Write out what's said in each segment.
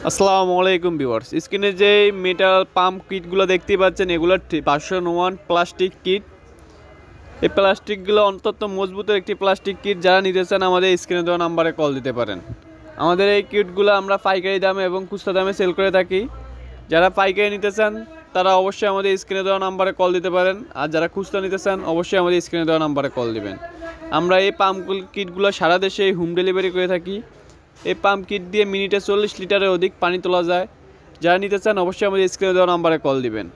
আসসালামু আলাইকুম ভিউয়ার্স, স্ক্রিনে যে মেটাল পাম্প কিটগুলো দেখতে পাচ্ছেন এগুলো 501 প্লাস্টিক কিট। এই প্লাস্টিকগুলো অন্তত মজবুতের একটি প্লাস্টিক কিট। যারা নিতে চান আমাদের স্ক্রিনে দেওয়া নাম্বারে কল দিতে পারেন। আমাদের এই কিটগুলো আমরা পাইকারি দামে এবং খুচরা দামে সেল করে থাকি। যারা পাইকারি নিতে চান তারা অবশ্যই আমাদের স্ক্রিনে দেওয়া নাম্বারে কল দিতে পারেন, আর যারা খুচরা নিতে চান অবশ্যই আমাদের স্ক্রিনে দেওয়া নাম্বারে কল দিবেন। আমরা এই পাম্প কিটগুলো সারা দেশে হোম ডেলিভারি করে থাকি। এই পাম্প কিট দিয়ে মিনিটে 40 লিটারের অধিক পানি তোলা যায়। যারা নিতে চান অবশ্যই আমাদের স্ক্রিনে দেওয়া নাম্বারে কল দিবেন।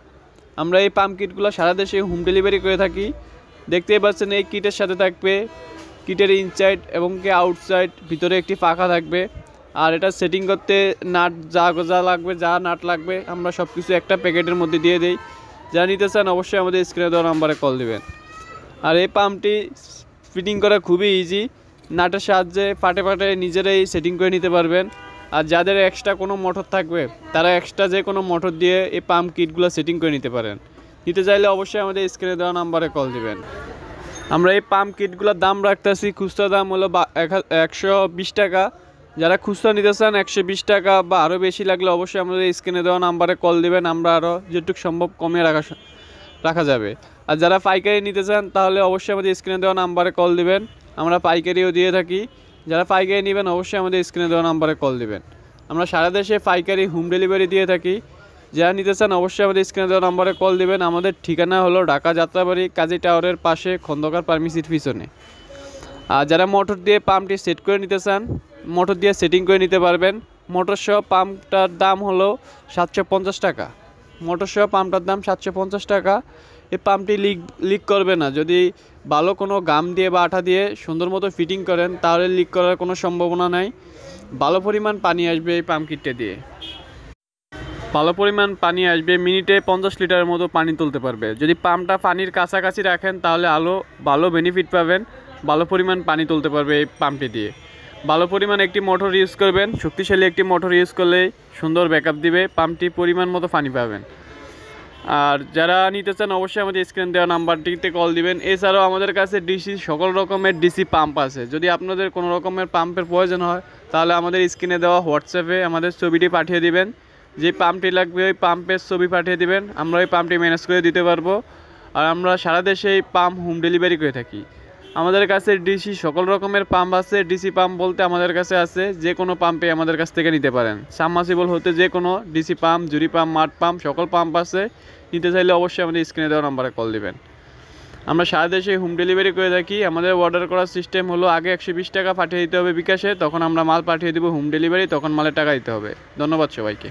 আমরা এই পাম্প কিটগুলো সারা দেশে হোম ডেলিভারি করে থাকি। দেখতেই পাচ্ছেন এই কিটের সাথে থাকবে কিটের ইনসাইড এবং কি আউটসাইড, ভিতরে একটি পাখা থাকবে। আর এটা সেটিং করতে নাট যা লাগবে, যা নাট লাগবে আমরা সব কিছু একটা প্যাকেটের মধ্যে দিয়ে দিই। যারা নিতে চান অবশ্যই আমাদের স্ক্রিনে দেওয়া নাম্বারে কল দিবেন। আর এই পাম্পটি ফিটিং করা খুবই ইজি। নাটের সাহায্যে পাটে নিজেরাই সেটিং করে নিতে পারবেন। আর যাদের এক্সট্রা কোনো মোটর থাকবে তারা এক্সট্রা যে কোনো মোটর দিয়ে এই পাম্প কিটগুলো সেটিং করে নিতে পারেন। নিতে চাইলে অবশ্যই আমাদের স্ক্রিনে দেওয়া নাম্বারে কল দিবেন। আমরা এই পাম্প কিটগুলোর দাম রাখতেছি, খুচরা দাম হলো 120 টাকা। যারা খুচরা নিতে চান 120 টাকা বা আরও বেশি লাগলে অবশ্যই আমাদের স্ক্রিনে দেওয়া নাম্বারে কল দিবেন। আমরা আরও যেটুকু সম্ভব কমিয়ে রাখা যাবে। আর যারা পাইকারি নিতে চান তাহলে অবশ্যই আমাদের স্ক্রিনে দেওয়া নাম্বারে কল দিবেন। আমরা পাইকারিও দিয়ে থাকি। যারা পাইকারি নেবেন অবশ্যই আমাদের স্ক্রিনে দেওয়া নাম্বারে কল দিবেন। আমরা সারা দেশে পাইকারি হোম ডেলিভারি দিয়ে থাকি। যারা নিতে চান অবশ্যই আমাদের স্ক্রিনে দেওয়া নাম্বারে কল দিবেন। আমাদের ঠিকানা হলো ঢাকা যাত্রাবাড়ি কাজী টাওয়ারের পাশে, খন্দকার ফার্মেসির পিছনে। আর যারা মোটর দিয়ে পাম্পটি সেট করে নিতে চান মোটর দিয়ে সেটিং করে নিতে পারবেন। মোটর সহ পাম্পটার দাম হলো 750 টাকা। মোটর সহ পাম্পটার দাম 750 টাকা। এই পাম্পটি লিক করবে না। যদি ভালো কোনো গাম দিয়ে বা আঠা দিয়ে সুন্দর মতো ফিটিং করেন তাহলে লিক করার কোনো সম্ভাবনা নাই। ভালো পরিমাণ পানি আসবে এই পাম্প কিটটা দিয়ে। ভালো পরিমাণ পানি আসবে, মিনিটে 50 লিটারের মতো পানি তুলতে পারবে। যদি পাম্পটা পানির কাছাকাছি রাখেন তাহলে ভালো বেনিফিট পাবেন। ভালো পরিমাণ পানি তুলতে পারবে এই পাম্পটি দিয়ে। ভালো পরিমাণ একটি মোটর ইউজ করবেন। শক্তিশালী একটি মোটর ইউজ করলে সুন্দর ব্যাকআপ দিবে, পাম্পটি পরিমাণ মতো পানি পাবেন। আর যারা নিতে চান অবশ্যই আমাদের স্ক্রিন দেওয়া নাম্বারটিতে কল দিবেন। এছাড়াও আমাদের কাছে সকল রকমের ডিসি পাম্প আছে। যদি আপনাদের কোনো রকমের পাম্পের প্রয়োজন হয় তাহলে আমাদের স্ক্রিনে দেওয়া হোয়াটসঅ্যাপে আমাদের ছবিটি পাঠিয়ে দিবেন। যে পাম্পটি লাগবে ওই পাম্পের ছবি পাঠিয়ে দিবেন, আমরা ওই পাম্পটি ম্যানেজ করে দিতে পারবো। আর আমরা সারা দেশে এই পাম্প হোম ডেলিভারি করে থাকি। আমাদের কাছে সকল রকমের পাম্প আছে। ডিসি পাম্প বলতে আমাদের কাছে আছে যে কোনো পাম্পে আমাদের কাছ থেকে নিতে পারেন। সাবমার্সিবল হতে যে কোনো ডিসি পাম্প, জুরি পাম্প, মাড পাম্প সকল পাম্প আছে। নিতে চাইলে অবশ্যই আমাদের স্ক্রিনে দেওয়া নাম্বারে কল দিবেন। আমরা সারা দেশে হোম ডেলিভারি করে থাকি। আমাদের অর্ডার করার সিস্টেম হলো আগে 120 টাকা পাঠিয়ে দিতে হবে বিকাশে, তখন আমরা মাল পাঠিয়ে দেবো হোম ডেলিভারি, তখন মালের টাকা দিতে হবে। ধন্যবাদ সবাইকে।